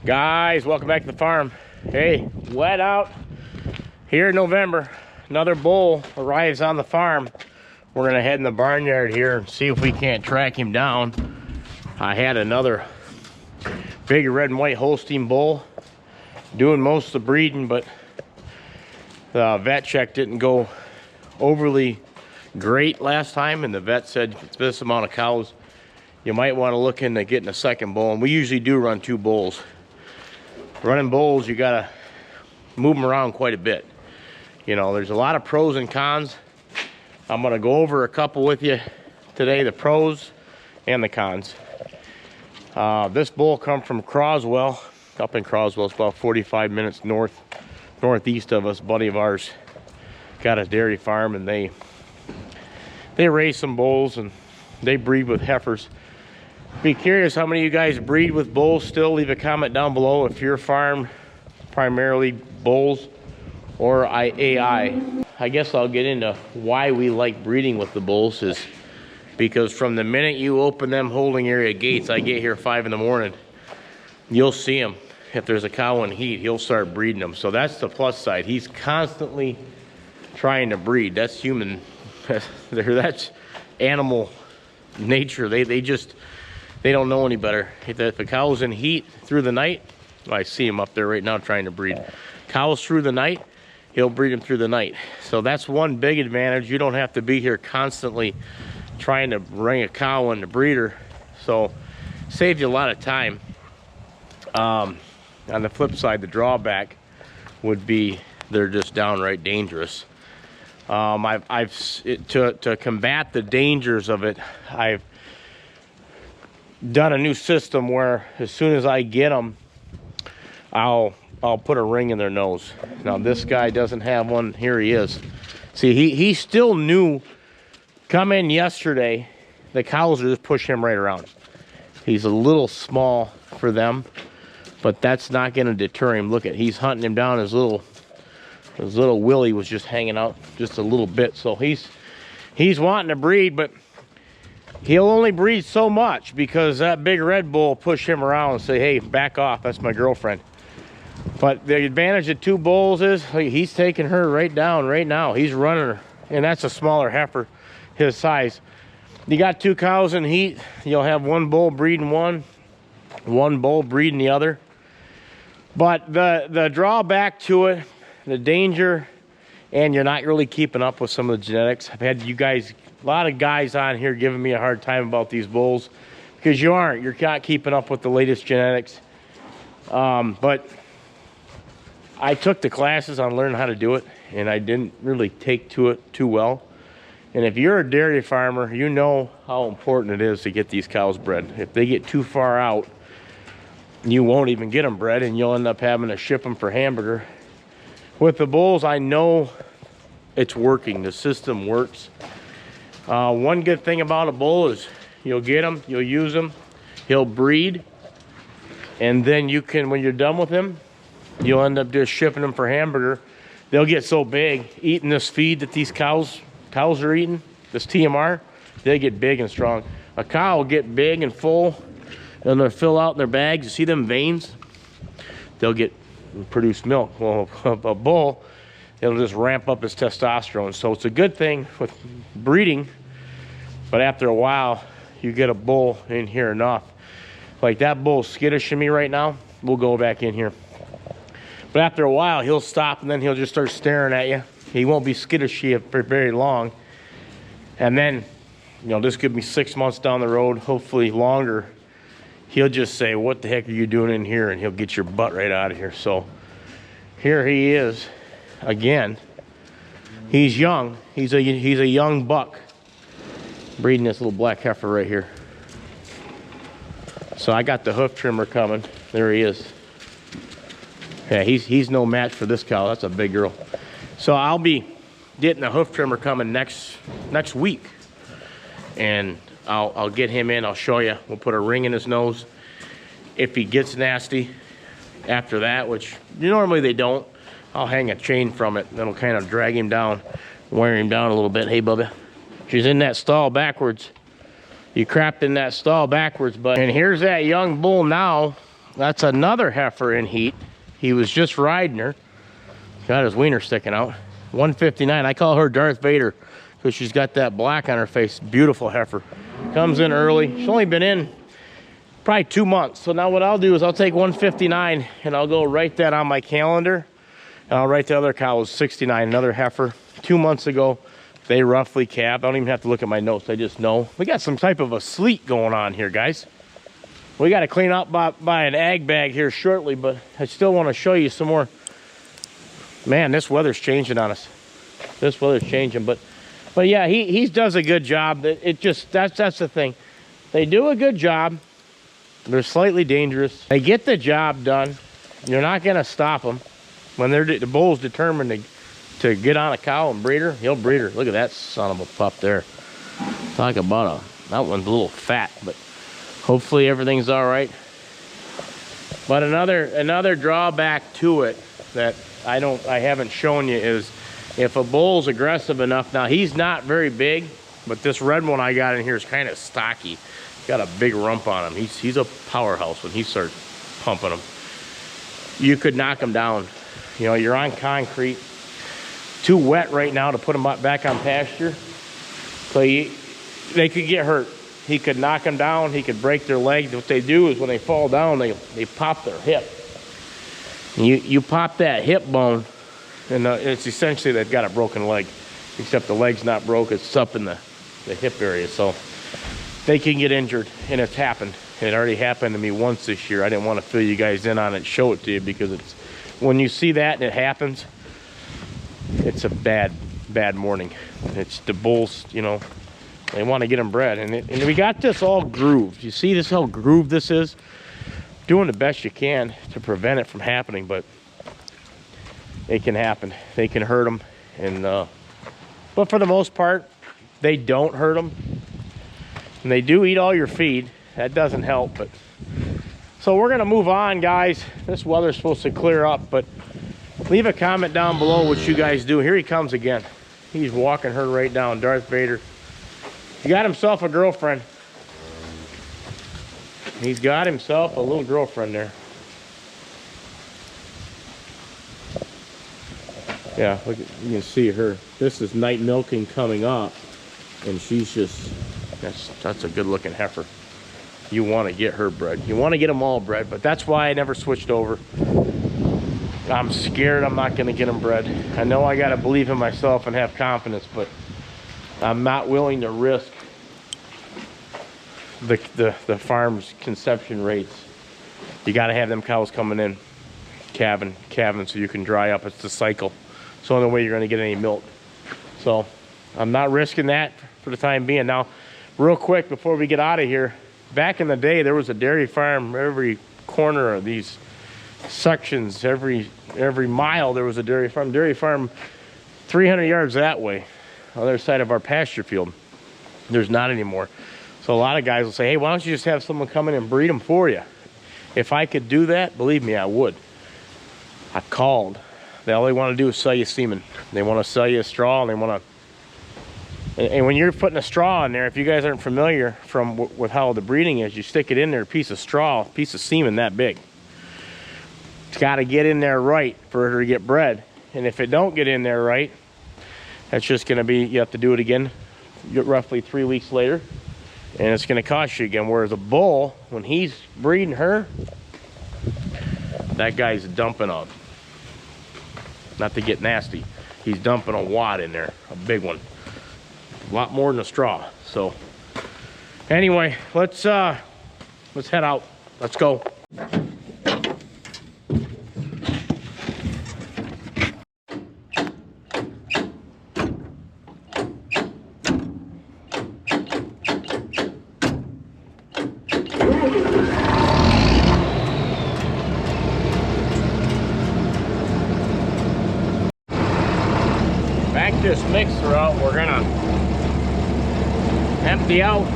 Guys, welcome back to the farm. Hey, wet out here in November. Another bull arrives on the farm. We're gonna head in the barnyard here and see if we can't track him down. I had another big red and white Holstein bull doing most of the breeding, but the vet check didn't go overly great last time, and the vet said this amount of cows, you might want to look into getting a second bull. And we usually do run 2 bulls. Running bulls, you gotta move them around quite a bit. You know, there's a lot of pros and cons. I'm gonna go over a couple with you today, the pros and the cons. This bull come from Croswell, up in Croswell. It's about 45 minutes northeast of us. A buddy of ours got a dairy farm, and they raise some bulls and they breed with heifers. Be curious how many of you guys breed with bulls still. Leave a comment down below if your farm primarily bulls or AI. I guess I'll get into why we like breeding with the bulls, is because from the minute you open them holding area gates, I get here 5 in the morning, you'll see him. If there's a cow in heat, he'll start breeding them. So that's the plus side. He's constantly trying to breed. That's human. That's animal nature. They don't know any better. If a cow's in heat through the night, well, I see him up there right now trying to breed. Cows through the night, he'll breed them through the night. So that's one big advantage. You don't have to be here constantly trying to bring a cow in the breeder. So saves you a lot of time. On the flip side, the drawback would be they're just downright dangerous. To combat the dangers of it, I've done a new system where as soon as I get them, I'll put a ring in their nose. Now this guy doesn't have one. Here he is. See, he still new. Come in yesterday, the cows are just pushing him right around. He's a little small for them, but that's not going to deter him. Look at, he's hunting him down. His little willy was just hanging out just a little bit. So he's wanting to breed, but he'll only breed so much because that big red bull push him around and say, hey, back off, that's my girlfriend. But the advantage of 2 bulls is he's taking her right down right now. He's running her, and that's a smaller heifer his size. You got 2 cows in heat, you'll have 1 bull breeding one bull breeding the other. But the drawback to it, the danger, and you're not really keeping up with some of the genetics. I've had a lot of guys on here giving me a hard time about these bulls because you're not keeping up with the latest genetics. But I took the classes on learning how to do it, and I didn't really take to it too well. And if you're a dairy farmer, you know how important it is to get these cows bred. If they get too far out, you won't even get them bred, and you'll end up having to ship them for hamburger. With the bulls, I know it's working. The system works. One good thing about a bull is you'll get him, you'll use him, he'll breed, and then you can, when you're done with him, you'll end up just shipping them for hamburger. They'll get so big, eating this feed that these cows are eating, this TMR, they get big and strong. A cow will get big and full, and they'll fill out in their bags. You see them veins? They'll produce milk. Well, a bull, it'll just ramp up his testosterone. So it's a good thing with breeding, but after a while, you get a bull in here enough. Like that bull skittishing me right now, we'll go back in here. But after a while, he'll stop, and then he'll just start staring at you. He won't be skittishy for very long. And then, you know, this could be 6 months down the road, hopefully longer. He'll just say, what the heck are you doing in here? And he'll get your butt right out of here. So here he is again. He's young. He's a young buck breeding this little black heifer right here. So I got the hoof trimmer coming. There he is. Yeah, he's no match for this cow. That's a big girl. So I'll be getting the hoof trimmer coming next week, and I'll get him in. I'll show you. We'll put a ring in his nose. If he gets nasty after that, which normally they don't, I'll hang a chain from it. That'll kind of drag him down, wear him down a little bit. Hey, Bubba, she's in that stall backwards. You crapped in that stall backwards, bud. And here's that young bull now that's another heifer in heat. He was just riding her. Got his wiener sticking out. 159. I call her Darth Vader because she's got that black on her face. Beautiful heifer. Comes in early. She's only been in probably 2 months. So now what I'll do is I'll take 159 and I'll go write that on my calendar. And I'll write the other cow was 69, another heifer. 2 months ago, they roughly calved. I don't even have to look at my notes. I just know. We got some type of a sleet going on here, guys. We got to clean up by an ag bag here shortly, but I still want to show you some more. Man, this weather's changing on us. This weather's changing, but yeah, he does a good job. That's the thing. They do a good job. They're slightly dangerous. They get the job done. You're not gonna stop them when the bull's determined to get on a cow and breed her. He'll breed her. Look at that son of a pup there. Talk about that one's a little fat, but hopefully everything's all right. But another drawback to it that I haven't shown you is if a bull's aggressive enough. Now he's not very big, but this red one I got in here is kind of stocky. Got a big rump on him. He's a powerhouse when he starts pumping them. You could knock him down. You know, you're on concrete. Too wet right now to put them back on pasture. So they could get hurt. He could knock them down. He could break their leg. What they do is when they fall down, they pop their hip. You pop that hip bone, and it's essentially they've got a broken leg, except the leg's not broke. It's up in the hip area, so they can get injured, and it's happened. It already happened to me once this year. I didn't want to fill you guys in on it, show it to you, because it's when you see that and it happens, it's a bad morning. It's the bulls, you know, they want to get them bred, and we got this all grooved. You see this how grooved this is? Doing the best you can to prevent it from happening, but it can happen. They can hurt them, and but for the most part, they don't hurt them. And they do eat all your feed. That doesn't help, but so we're gonna move on, guys. This weather's supposed to clear up, but leave a comment down below what you guys do. Here he comes again. He's walking her right down, Darth Vader. He got himself a girlfriend. He's got himself a little girlfriend there. Yeah, look, you can see her. This is night milking coming up, and she's just, that's a good looking heifer. You want to get her bred. You want to get them all bred, but that's why I never switched over. I'm scared I'm not going to get them bred. I know I got to believe in myself and have confidence, but I'm not willing to risk the farm's conception rates. You got to have them cows coming in calving so you can dry up. It's the cycle. It's the only way you're going to get any milk. So I'm not risking that for the time being. Now, real quick before we get out of here, back in the day there was a dairy farm every corner of these sections. Every mile there was a dairy farm. 300 yards that way, on the other side of our pasture field. There's not anymore. So a lot of guys will say, hey, why don't you just have someone come in and breed them for you? If I could do that, believe me, I would. I called. All they want to do is sell you semen. They want to sell you a straw, and they want to. And when you're putting a straw in there, if you guys aren't familiar with how the breeding is, you stick it in there, a piece of straw, a piece of semen that big. It's got to get in there right for her to get bred. And if it don't get in there right, that's just going to be, you have to do it again roughly 3 weeks later. And it's going to cost you again. Whereas a bull, when he's breeding her, that guy's dumping a, not to get nasty, he's dumping a wad in there, a big one. A lot more than a straw. So anyway, let's head out. Let's go. Back this mixer out, we're gonna empty out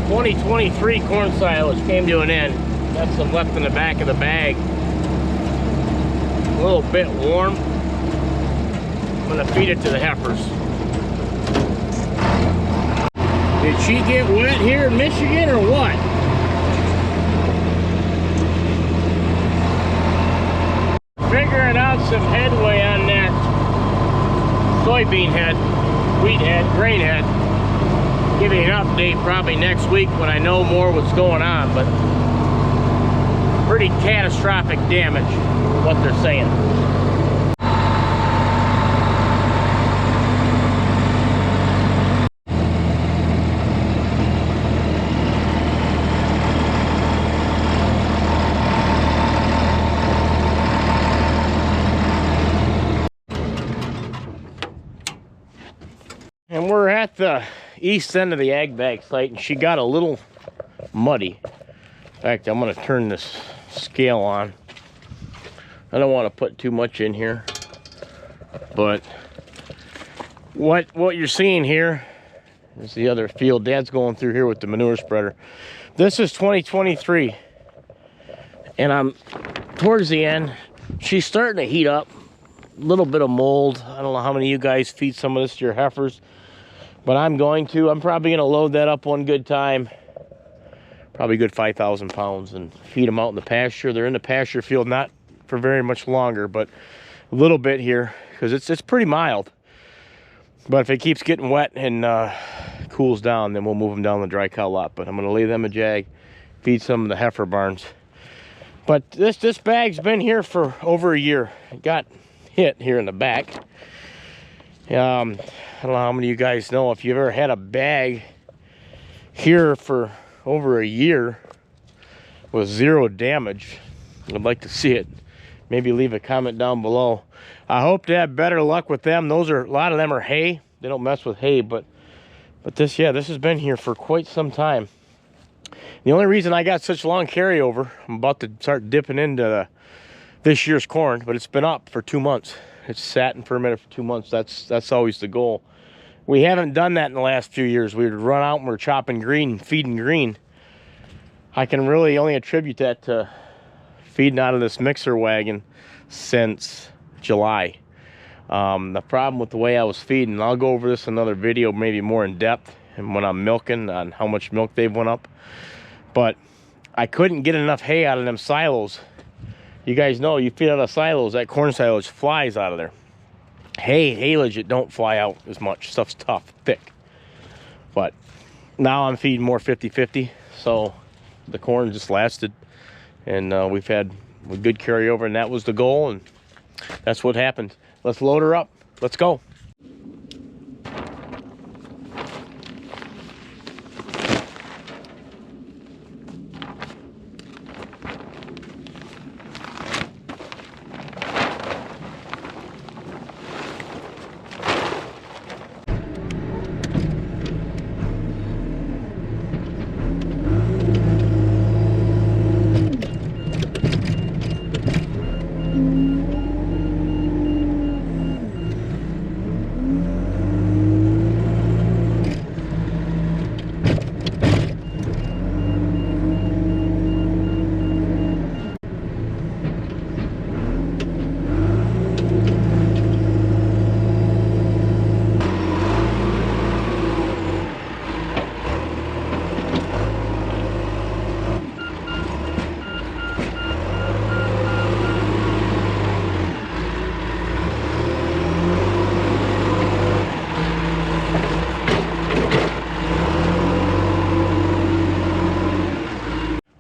2023 corn silage. Came to an end. Got some left in the back of the bag. A little bit warm. I'm gonna feed it to the heifers. Did she get wet here in Michigan or what? some headway on that soybean head, wheat head, grain head. Give you an update probably next week when I know more what's going on, but pretty catastrophic damage, what they're saying. And we're at the east end of the ag bag site, and she got a little muddy. In fact, I'm going to turn this scale on. I don't want to put too much in here, but what you're seeing here is the other field Dad's going through here with the manure spreader. This is 2023, and I'm towards the end. She's starting to heat up. A little bit of mold. I don't know how many of you guys feed some of this to your heifers, but I'm going to. I'm probably going to load that up one good time. Probably a good 5,000 pounds, and feed them out in the pasture. They're in the pasture field, not for very much longer, but a little bit here, because it's pretty mild. But if it keeps getting wet and cools down, then we'll move them down the dry cow lot. But I'm going to lay them a jag, feed some of the heifer barns. But this bag's been here for over a year. It got hit here in the back. I don't know how many of you guys know, if you've ever had a bag here for over a year with zero damage, I'd like to see it. Maybe leave a comment down below. I hope to have better luck with them. Those are, a lot of them are hay. They don't mess with hay, but this, yeah, this has been here for quite some time. The only reason I got such long carryover, I'm about to start dipping into this year's corn, but it's been up for 2 months. It's sat in fermented for 2 months. That's always the goal. We haven't done that in the last few years. We would run out and we're chopping green, feeding green. I can really only attribute that to feeding out of this mixer wagon since July. The problem with the way I was feeding, and I'll go over this in another video, maybe more in depth, and when I'm milking on how much milk they've went up. But I couldn't get enough hay out of them silos. You guys know, you feed out of silos, that corn silage flies out of there. Hay legit don't fly out as much. Stuff's tough, thick. But now I'm feeding more 50-50, so the corn just lasted, and we've had a good carryover, and that was the goal, and that's what happened. Let's load her up. Let's go.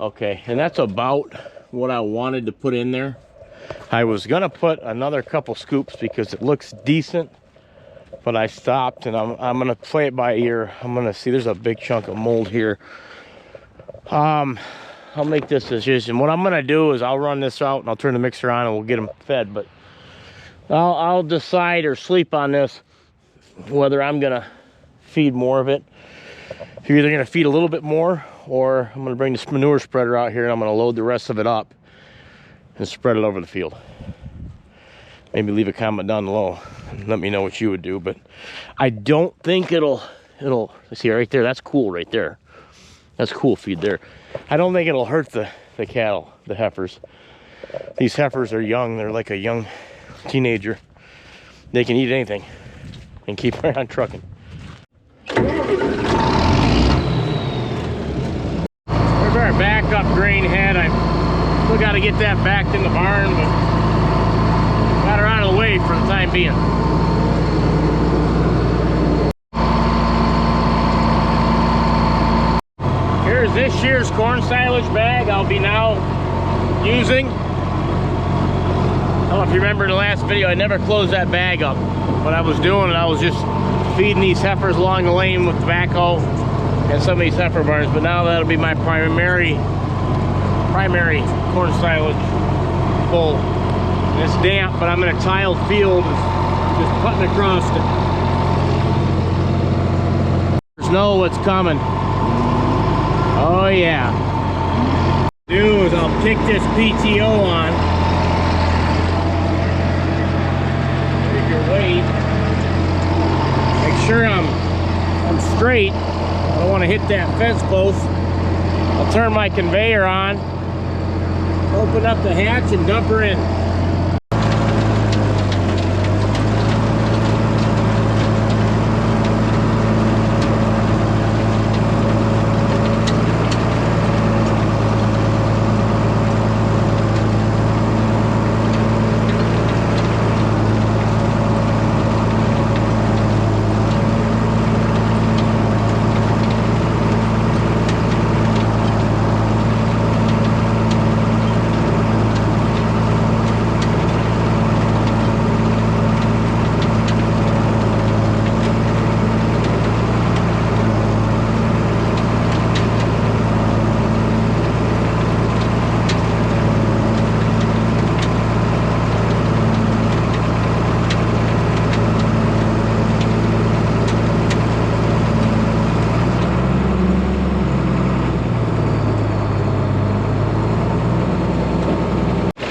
Okay, and that's about what I wanted to put in there. I was gonna put another couple scoops because it looks decent, but I stopped, and I'm gonna play it by ear. I'm gonna see, there's a big chunk of mold here. I'll make this decision. What I'm gonna do is I'll run this out and I'll turn the mixer on and we'll get them fed, but I'll decide or sleep on this whether I'm gonna feed more of it. You're either gonna feed a little bit more, or I'm gonna bring this manure spreader out here and I'm gonna load the rest of it up and spread it over the field. Maybe leave a comment down below and let me know what you would do, but I don't think it'll see right there, that's cool right there. That's cool feed there. I don't think it'll hurt the cattle, the heifers. These heifers are young, they're like a young teenager. They can eat anything and keep right on trucking. There's our backup grain head. I still got to get that backed in the barn, but Got her out of the way for the time being. Here's this year's corn silage bag I'll be now using. I don't know if you remember in the last video, I never closed that bag up. What I was doing, I was just feeding these heifers along the lane with tobacco and some of these heifer barns, but now that'll be my primary corn silage bowl. And it's damp, but I'm in a tiled field, just putting across it. There's know what's coming. Oh yeah. Do is I'll kick this PTO on. Take your weight. Make sure I'm straight. I don't want to hit that fence post. I'll turn my conveyor on, open up the hatch and dump her in.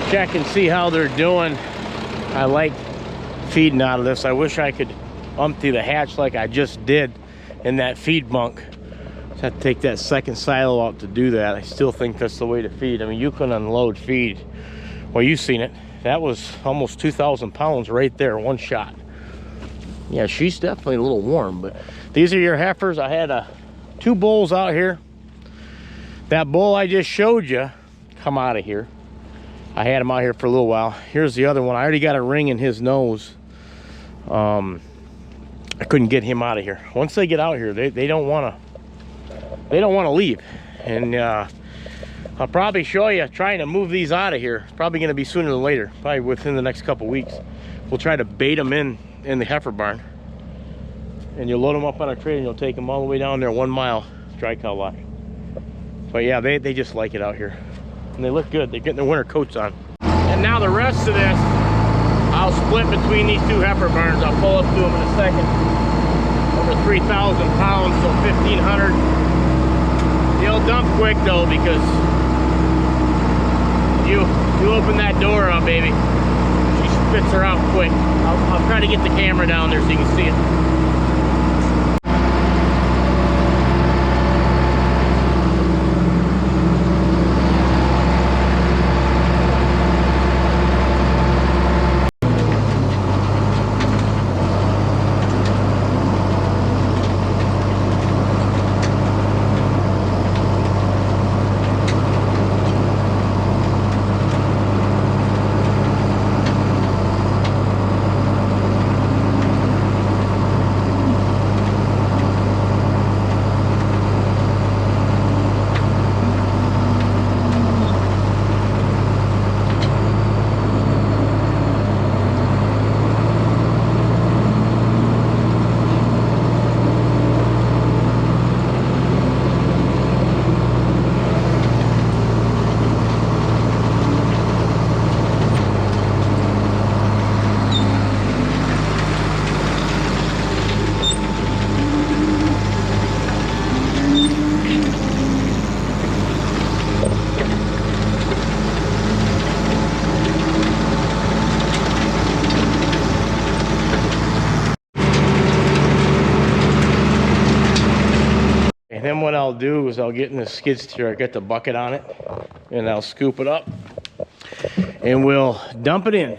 Check and see how they're doing. I like feeding out of this. I wish I could empty the hatch like I just did in that feed bunk. Just have to take that second silo out to do that. I still think that's the way to feed. I mean, you can unload feed. Well, you've seen it. That was almost 2,000 pounds right there, one shot. Yeah, she's definitely a little warm, but these are your heifers. I had two bulls out here. That bull I just showed you, come out of here. I had him out here for a little while. Here's the other one. I already got a ring in his nose. I couldn't get him out of here. Once they get out here, they don't want to leave. And I'll probably show you trying to move these out of here. It's probably going to be sooner than later, probably within the next couple weeks. We'll try to bait them in the heifer barn, and you'll load them up on a trailer and you'll take them all the way down there 1 mile dry cow lot. But yeah, they just like it out here. And they look good. They're getting their winter coats on. And now the rest of this, I'll split between these two heifer barns. I'll pull up to them in a second. Over 3,000 pounds, so 1,500. They'll dump quick though, because you open that door up, baby. She spits her out quick. I'll try to get the camera down there so you can see it. And then what I'll do is I'll get in the skid steer, I get the bucket on it, and I'll scoop it up, and we'll dump it in.